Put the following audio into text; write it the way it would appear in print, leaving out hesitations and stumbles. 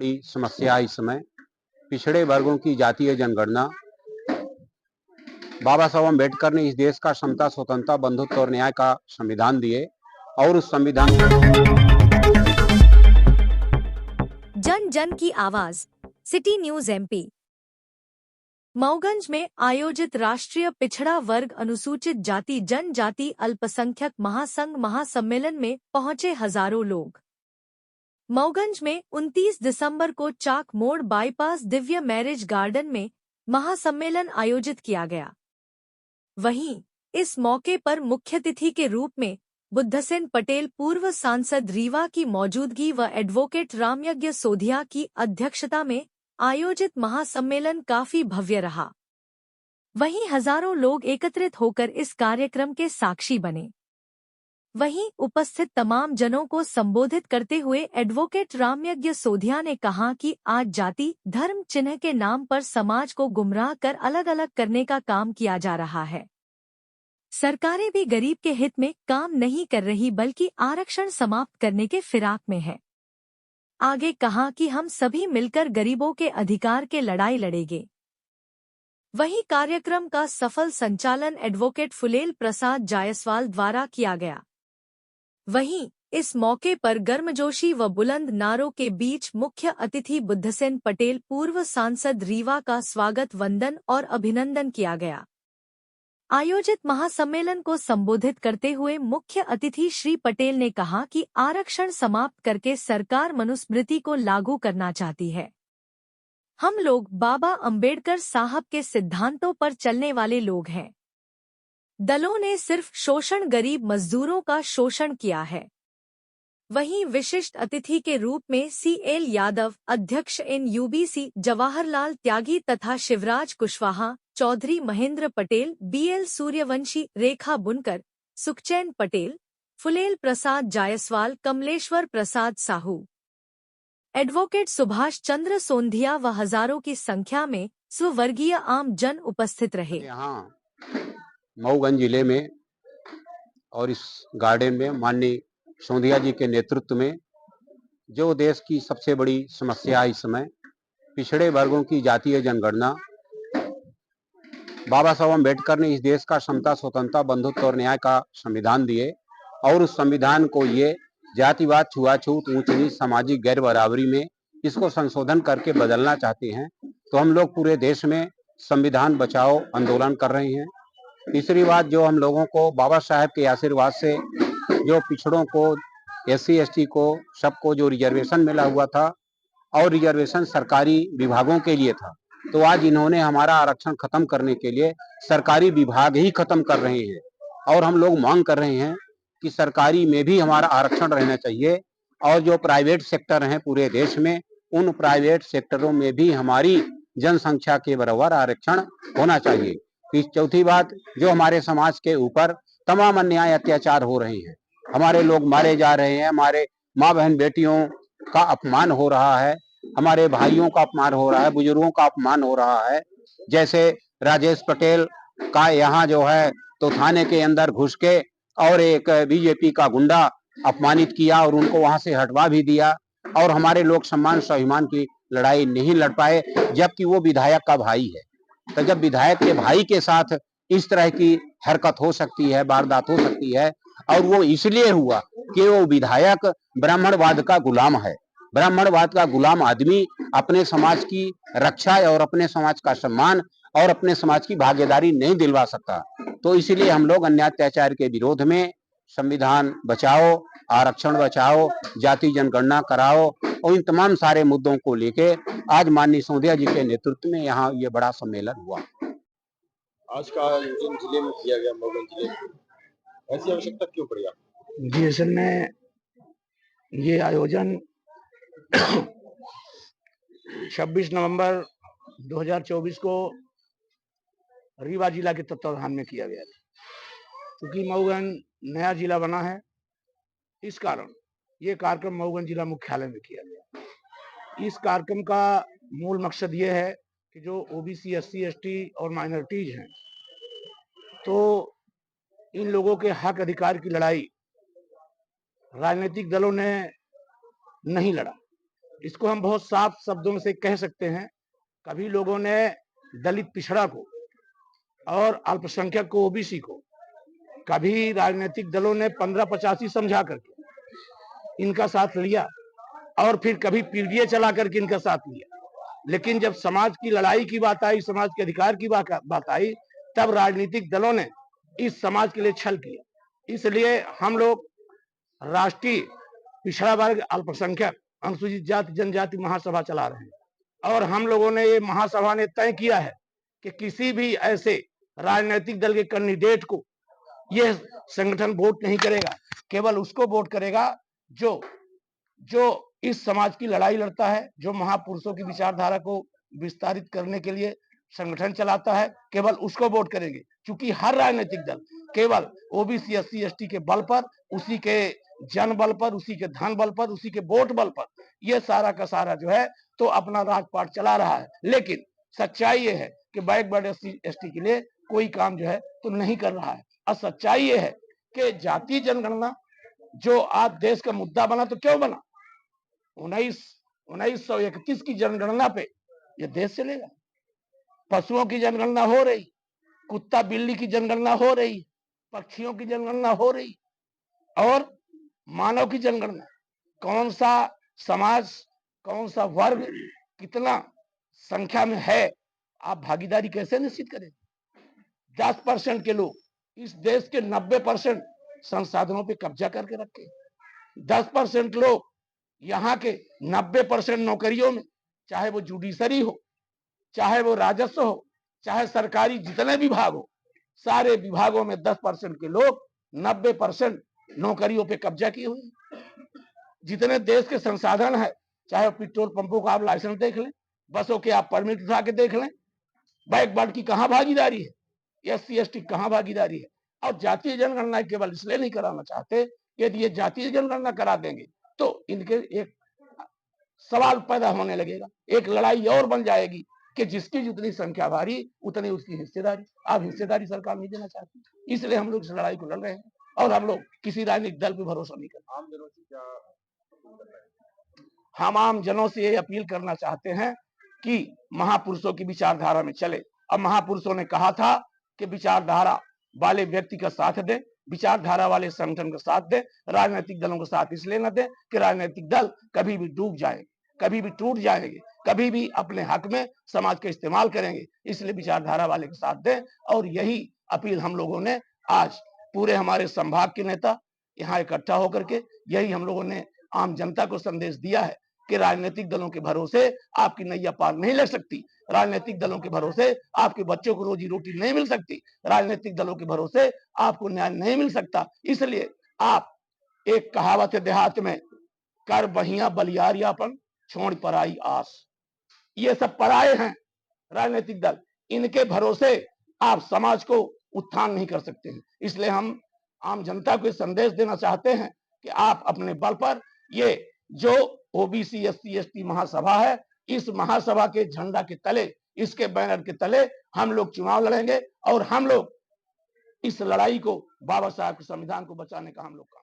बड़ी समस्या इस समय पिछड़े वर्गों की जातीय जनगणना। बाबा साहब अम्बेडकर ने इस देश का समता, स्वतंत्रता, बंधुत्व और न्याय का संविधान दिए और उस संविधान जन जन की आवाज, सिटी न्यूज एमपी। मऊगंज में आयोजित राष्ट्रीय पिछड़ा वर्ग अनुसूचित जाति जनजाति अल्पसंख्यक महासंघ महासम्मेलन में पहुंचे हजारों लोग। मऊगंज में 29 दिसंबर को चाक मोड़ बाईपास दिव्य मैरिज गार्डन में महासम्मेलन आयोजित किया गया। वहीं इस मौके पर मुख्यातिथि के रूप में बुद्धसेन पटेल पूर्व सांसद रीवा की मौजूदगी व एडवोकेट रामयज्ञ सोधिया की अध्यक्षता में आयोजित महासम्मेलन काफी भव्य रहा। वहीं हजारों लोग एकत्रित होकर इस कार्यक्रम के साक्षी बने। वहीं उपस्थित तमाम जनों को संबोधित करते हुए एडवोकेट रामयज्ञ सोधिया ने कहा कि आज जाति धर्म चिन्ह के नाम पर समाज को गुमराह कर अलग अलग करने का काम किया जा रहा है। सरकारें भी गरीब के हित में काम नहीं कर रही बल्कि आरक्षण समाप्त करने के फिराक में है। आगे कहा कि हम सभी मिलकर गरीबों के अधिकार के लड़ाई लड़ेंगे। वहीं कार्यक्रम का सफल संचालन एडवोकेट फुलेल प्रसाद जायसवाल द्वारा किया गया। वहीं इस मौके पर गर्मजोशी व बुलंद नारों के बीच मुख्य अतिथि बुद्धसेन पटेल पूर्व सांसद रीवा का स्वागत वंदन और अभिनंदन किया गया। आयोजित महासम्मेलन को संबोधित करते हुए मुख्य अतिथि श्री पटेल ने कहा कि आरक्षण समाप्त करके सरकार मनुस्मृति को लागू करना चाहती है। हम लोग बाबा अंबेडकर साहब के सिद्धांतों पर चलने वाले लोग हैं। दलों ने सिर्फ शोषण गरीब मजदूरों का शोषण किया है। वहीं विशिष्ट अतिथि के रूप में CL यादव, अध्यक्ष NUBC जवाहरलाल त्यागी तथा शिवराज कुशवाहा, चौधरी महेंद्र पटेल, BL सूर्यवंशी, रेखा बुनकर, सुखचैन पटेल, फुलेल प्रसाद जायसवाल, कमलेश्वर प्रसाद साहू, एडवोकेट सुभाष चंद्र सोंधिया व हजारों की संख्या में स्ववर्गीय आम जन उपस्थित रहे। यहाँ मऊगंज जिले में और इस गार्डन में माननीय सोंधिया जी के नेतृत्व में जो देश की सबसे बड़ी समस्या इस समय पिछड़े वर्गों की जातीय जनगणना। बाबा साहब अम्बेडकर ने इस देश का समता, स्वतंत्रता, बंधुत्व और न्याय का संविधान दिए और उस संविधान को ये जातिवाद, छुआछूत, ऊंच नीच, सामाजिक गैर बराबरी में इसको संशोधन करके बदलना चाहते हैं। तो हम लोग पूरे देश में संविधान बचाओ आंदोलन कर रहे हैं। तीसरी बात, जो हम लोगों को बाबा साहब के आशीर्वाद से जो पिछड़ों को, SC ST को, सबको जो रिजर्वेशन मिला हुआ था और रिजर्वेशन सरकारी विभागों के लिए था, तो आज इन्होंने हमारा आरक्षण खत्म करने के लिए सरकारी विभाग ही खत्म कर रहे हैं। और हम लोग मांग कर रहे हैं कि सरकारी में भी हमारा आरक्षण रहना चाहिए और जो प्राइवेट सेक्टर हैं पूरे देश में, उन प्राइवेट सेक्टरों में भी हमारी जनसंख्या के बराबर आरक्षण होना चाहिए। चौथी बात, जो हमारे समाज के ऊपर तमाम अन्याय अत्याचार हो रहे हैं, हमारे लोग मारे जा रहे हैं, हमारे माँ बहन बेटियों का अपमान हो रहा है, हमारे भाइयों का अपमान हो रहा है, बुजुर्गों का अपमान हो रहा है। जैसे राजेश पटेल का यहाँ जो है तो थाने के अंदर घुस के और एक BJP का गुंडा अपमानित किया और उनको वहां से हटवा भी दिया और हमारे लोग सम्मान स्वाभिमान की लड़ाई नहीं लड़ पाए, जबकि वो विधायक का भाई है। तो जब विधायक के भाई के साथ इस तरह की हरकत हो सकती है, वारदात हो सकती है, और वो इसलिए हुआ कि वो विधायक ब्राह्मणवाद का गुलाम है। ब्राह्मणवाद का गुलाम आदमी अपने समाज की रक्षा और अपने समाज का सम्मान और अपने समाज की भागीदारी नहीं दिलवा सकता। तो इसलिए हम लोग अन्याय अत्याचार के विरोध में संविधान बचाओ, आरक्षण बचाओ, जाति जनगणना कराओ और इन तमाम सारे मुद्दों को लेके आज माननीय सोंधिया जी के नेतृत्व में यहाँ ये बड़ा सम्मेलन हुआ। आज का आयोजन जिले में किया गया, मऊगंज जिले में, ऐसी आवश्यकता क्यों पड़ी आपको? जी, असल में ये आयोजन 26 नवंबर 2024 को रीवा जिला के तत्वाधान में किया गया था। क्योंकि मऊगंज नया जिला बना है, इस कारण ये कार्यक्रम मऊगंज जिला मुख्यालय में किया गया। इस कार्यक्रम का मूल मकसद ये है कि जो OBC, SC ST और माइनॉरिटीज हैं, तो इन लोगों के हक अधिकार की लड़ाई राजनीतिक दलों ने नहीं लड़ा, इसको हम बहुत साफ शब्दों में से कह सकते हैं। कभी लोगों ने दलित पिछड़ा को और अल्पसंख्यक को, ओबीसी को, कभी राजनीतिक दलों ने 1585 समझा करके इनका साथ लिया और फिर कभी पीडीए चला करके इनका साथ लिया। लेकिन जब समाज की लड़ाई की बात आई, समाज के अधिकार की बात आई, तब राजनीतिक दलों ने इस समाज के लिए छल किया। इसलिए हम लोग राष्ट्रीय पिछड़ा वर्ग अल्पसंख्यक अनुसूचित जाति जनजाति महासभा चला रहे हैं और हम लोगों ने, ये महासभा ने तय किया है कि किसी भी ऐसे राजनीतिक दल के कैंडिडेट को यह संगठन वोट नहीं करेगा। केवल उसको वोट करेगा जो इस समाज की लड़ाई लड़ता है, जो महापुरुषों की विचारधारा को विस्तारित करने के लिए संगठन चलाता है, केवल उसको वोट करेंगे। क्योंकि हर राजनीतिक दल केवल ओबीसी एससी एसटी के बल पर, उसी के जन बल पर, उसी के धन बल पर, उसी के वोट बल पर ये सारा का सारा जो है तो अपना राजपाट चला रहा है। लेकिन सच्चाई ये है कि बैकवर्ड एससी एसटी के लिए कोई काम जो है तो नहीं कर रहा है। और सच्चाई ये है कि जातीय जनगणना जो आज देश का मुद्दा बना, तो क्यों बना? 1931 की जनगणना पे ये देश चलेगा। पशुओं की जनगणना हो रही, कुत्ता बिल्ली की जनगणना हो रही, पक्षियों की जनगणना हो रही, और मानव की जनगणना, कौन सा समाज, कौन सा वर्ग कितना संख्या में है, आप भागीदारी कैसे निश्चित करें? 10% के लोग इस देश के 90% संसाधनों पे कब्जा करके रखे। 10% लोग यहाँ के 90% नौकरियों में, चाहे वो जुडिशरी हो, चाहे वो राजस्व हो, चाहे सरकारी जितने विभाग हो, सारे विभागों में 10% के लोग 90% नौकरियों पे कब्जा किए हुए। जितने देश के संसाधन है, चाहे पेट्रोल पंपों का आप लाइसेंस देख लें, बसों के आप परमिट उठा के देख लें, बैकवर्ड की कहां भागीदारी है, एससी एसटी कहां भागीदारी है। और जातीय जनगणना केवल इसलिए नहीं कराना चाहते कि यदि ये जातीय जनगणना करा देंगे तो इनके एक सवाल पैदा होने लगेगा, एक लड़ाई और बन जाएगी कि जिसकी जितनी संख्या भारी उतनी उसकी हिस्सेदारी। आप हिस्सेदारी सरकार नहीं देना चाहती, इसलिए हम लोग इस लड़ाई को लड़ रहे हैं और हम लोग किसी राजनीतिक दल पे भरोसा नहीं करते। आम जनों से क्या अपील कर रहे हैं? हम आम जनों से ये अपील करना चाहते हैं कि महापुरुषों की विचारधारा में चले। अब महापुरुषों ने कहा था कि विचारधारा वाले व्यक्ति का साथ दें, विचारधारा वाले संगठन का साथ दें, राजनीतिक दलों का साथ इसलिए न दें कि राजनीतिक दल कभी भी डूब जाएंगे, कभी भी टूट जाएंगे, कभी भी अपने हक में समाज का इस्तेमाल करेंगे। इसलिए विचारधारा वाले के साथ दें। और यही अपील हम लोगों ने आज पूरे हमारे संभाग के नेता यहाँ इकट्ठा होकर के यही हम लोगों ने आम जनता को संदेश दिया है कि राजनीतिक दलों के भरोसे आपकी नैया पार नहीं लग सकती, राजनीतिक दलों के भरोसे आपके बच्चों को रोजी रोटी नहीं मिल सकती, राजनीतिक दलों के भरोसे आपको न्याय नहीं मिल सकता। इसलिए आप, एक कहावत है देहात में, कर बहिया बलियारियापन छोड़ पराई आस। ये सब पराये हैं राजनीतिक दल, इनके भरोसे आप समाज को उत्थान नहीं कर सकते हैं। इसलिए हम आम जनता को संदेश देना चाहते हैं कि आप अपने बल पर, ये जो ओबीसी एससी एसटी महासभा है, इस महासभा के झंडा के तले, इसके बैनर के तले हम लोग चुनाव लड़ेंगे और हम लोग इस लड़ाई को, बाबा साहब के संविधान को बचाने का हम लोग काम